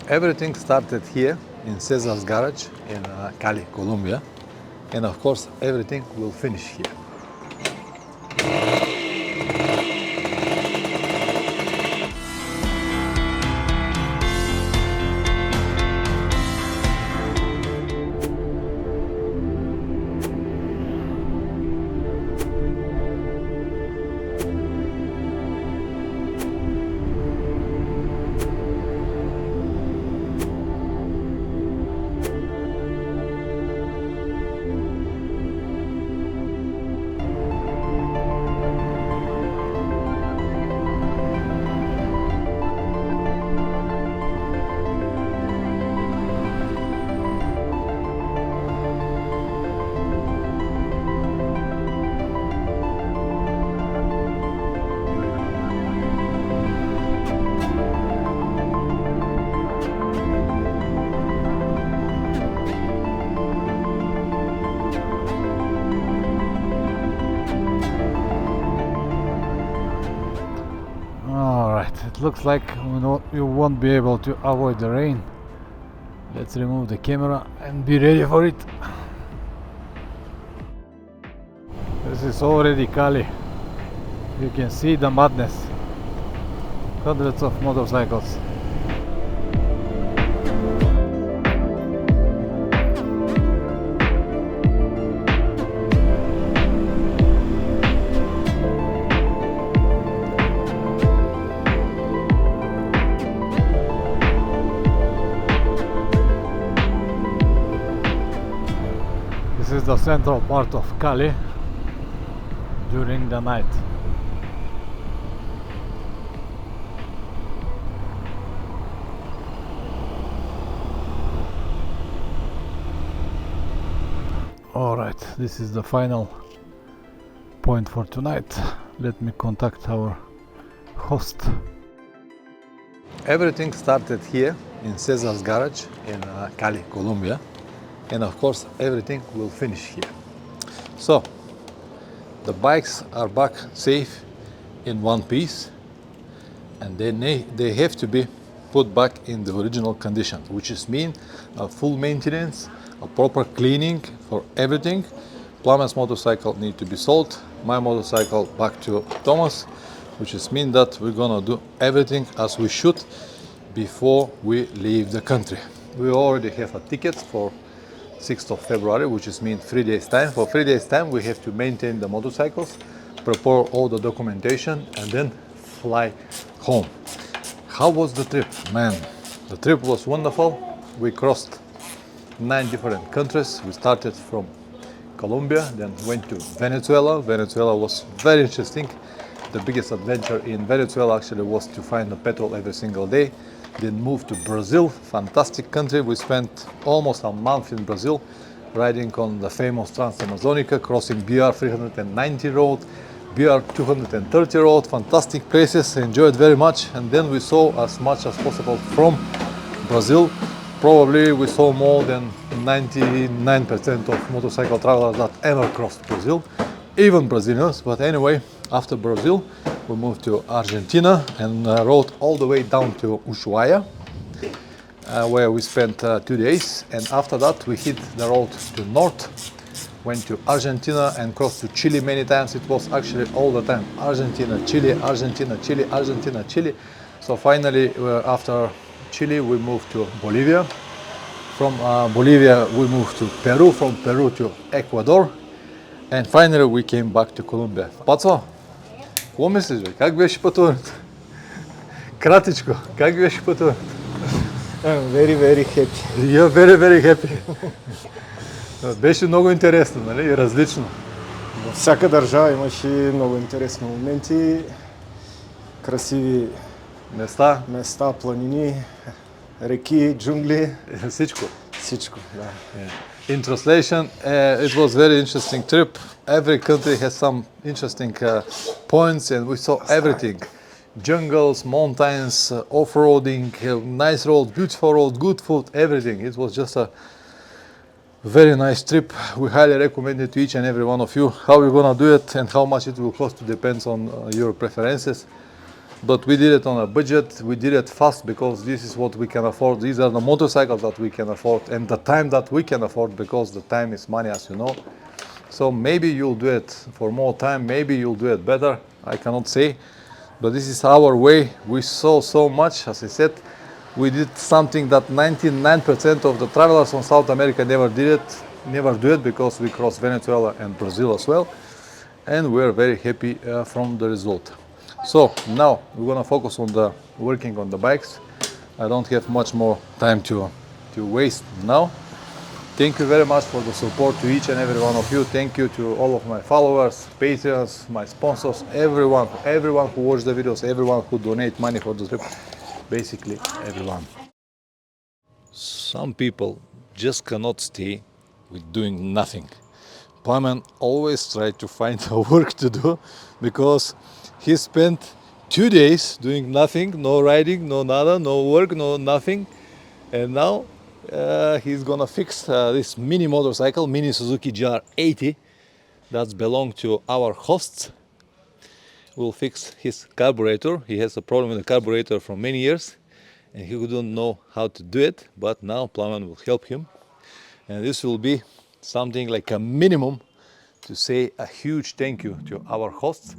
Everything started here in Cesar's garage in Cali, Colombia, and of course everything will finish here. It looks like you won't be able to avoid the rain. Let's remove the camera and be ready for it. This is already Cali. You can see the madness. Hundreds of motorcycles. This is the central part of Cali during the night. Alright, this is the final point for tonight. Let me contact our host. Everything started here in Cesar's garage in Cali, Colombia. And of course everything will finish here. So the bikes are back safe in one piece, and they have to be put back in the original condition, which is mean a full maintenance, a proper cleaning for everything. Plumber's motorcycle need to be sold, my motorcycle back to Thomas, which is mean that we're gonna do everything as we should before we leave the country. We already have a ticket for 6th of February, which is mean 3 days time. For 3 days time we have to maintain the motorcycles, prepare all the documentation, and then fly home. How was the trip? Man, the trip was wonderful. We crossed 9 different countries. We started from Colombia, then went to Venezuela. Venezuela was very interesting. The biggest adventure in Venezuela actually was to find the petrol every single day. Then moved to Brazil, fantastic country. We spent almost a month in Brazil, riding on the famous Trans-Amazonica, crossing BR 390 road, BR 230 road, fantastic places, enjoyed very much. And then we saw as much as possible from Brazil. Probably we saw more than 99% of motorcycle travelers that ever crossed Brazil, even Brazilians. But anyway, after Brazil, we moved to Argentina and rode all the way down to Ushuaia, where we spent 2 days. And after that, we hit the road to north, went to Argentina and crossed to Chile many times. It was actually all the time Argentina, Chile, Argentina, Chile, Argentina, Chile. So finally, after Chile, we moved to Bolivia. From Bolivia, we moved to Peru. From Peru to Ecuador. And finally, we came back to Colombia. Paco, какво мислиш, бе? Как беше пътуването? Кратичко, как беше пътуването? I'm very, very happy. You're very, very happy. Беше много интересно, нали? И различно. Във всяка държава имаше много интересни моменти, красиви места, планини, реки, джунгли. Всичко. Всичко, да. In translation, it was very interesting trip. Every country has some interesting points, and we saw everything. Jungles, mountains, off-roading, nice road, beautiful road, good food, everything. It was just a very nice trip. We highly recommend it to each and every one of you. How you're gonna do it and how much it will cost depends on your preferences. but we did it on a budget. We did it fast because this is what we can afford. These are the motorcycles that we can afford and the time that we can afford, because the time is money, as you know. So maybe you'll do it for more time, maybe you'll do it better, I cannot say. But this is our way. We saw so much, as I said. We did something that 99% of the travelers from South America never do it, because we crossed Venezuela and Brazil as well. And we're very happy from the result. So now we're gonna focus on the working on the bikes. I don't have much more time to waste now. Thank you very much for the support to each and every one of you. Thank you to all of my followers, patrons, my sponsors, everyone who watched the videos, everyone who donate money for the trip, basically everyone. Some people just cannot stay with doing nothing. Plamen always tries to find a work to do, because he spent 2 days doing nothing, no riding, no nada, no work, no nothing. And now he's gonna fix this mini motorcycle, mini Suzuki GR80, that belongs to our hosts. We'll fix his carburetor. He has a problem with the carburetor for many years, and he wouldn't know how to do it, but now Plamen will help him. And this will be something like a minimum to say a huge thank you to our hosts.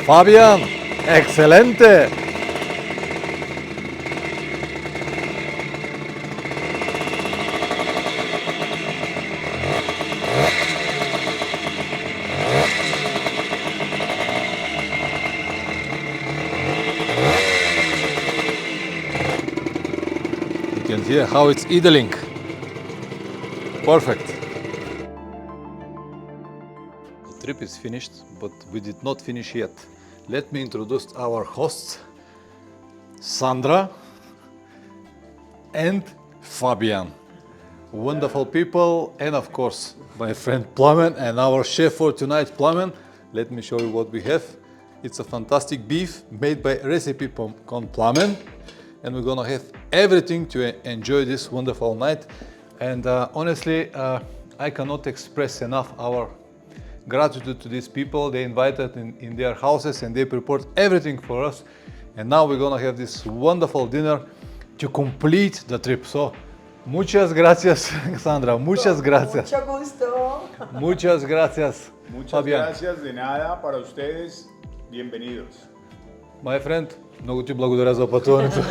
Fabian, excelente. You can hear how it's idling. Perfect. The trip is finished, but we did not finish yet. Let me introduce our hosts, Sandra and Fabian. Wonderful people, and of course my friend Plamen and our chef for tonight, Plamen. Let me show you what we have. It's a fantastic beef made by recipe con Plamen, and we're gonna have everything to enjoy this wonderful night. And honestly, I cannot express enough our gratitude to these people. They invited in their houses and they prepared everything for us. And now we're gonna have this wonderful dinner to complete the trip. So, muchas gracias, Sandra. Muchas gracias. Mucho gusto. Muchas gracias. Muchas Fabian. gracias, de nada, para ustedes, bienvenidos. My friend, много ти благодаря за пътуването.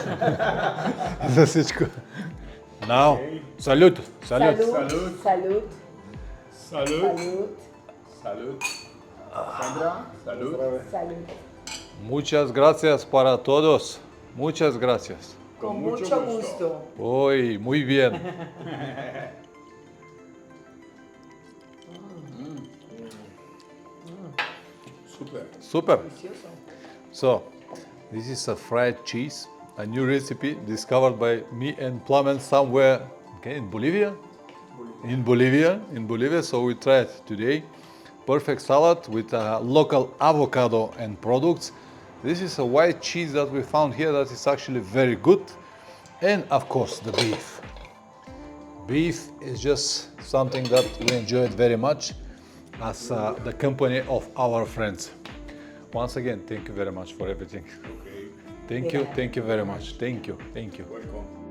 За всичко. Now, salud. Salud. Salud. Salud. Salud. Salud. Salud. Sandra, salud. Salud. Muchas gracias para todos. Muchas gracias. Con mucho gusto. Uy, muy bien. Super. Super. Delicioso. So, this is a fried cheese, a new recipe discovered by me and Plamen somewhere, in Bolivia? In Bolivia, so we tried it today. Perfect salad with local avocado and products. This is a white cheese that we found here that is actually very good. And of course, the beef. Beef is just something that we enjoyed very much as the company of our friends. Once again, thank you very much for everything. Okay. Thank you very much. Thank you. Welcome.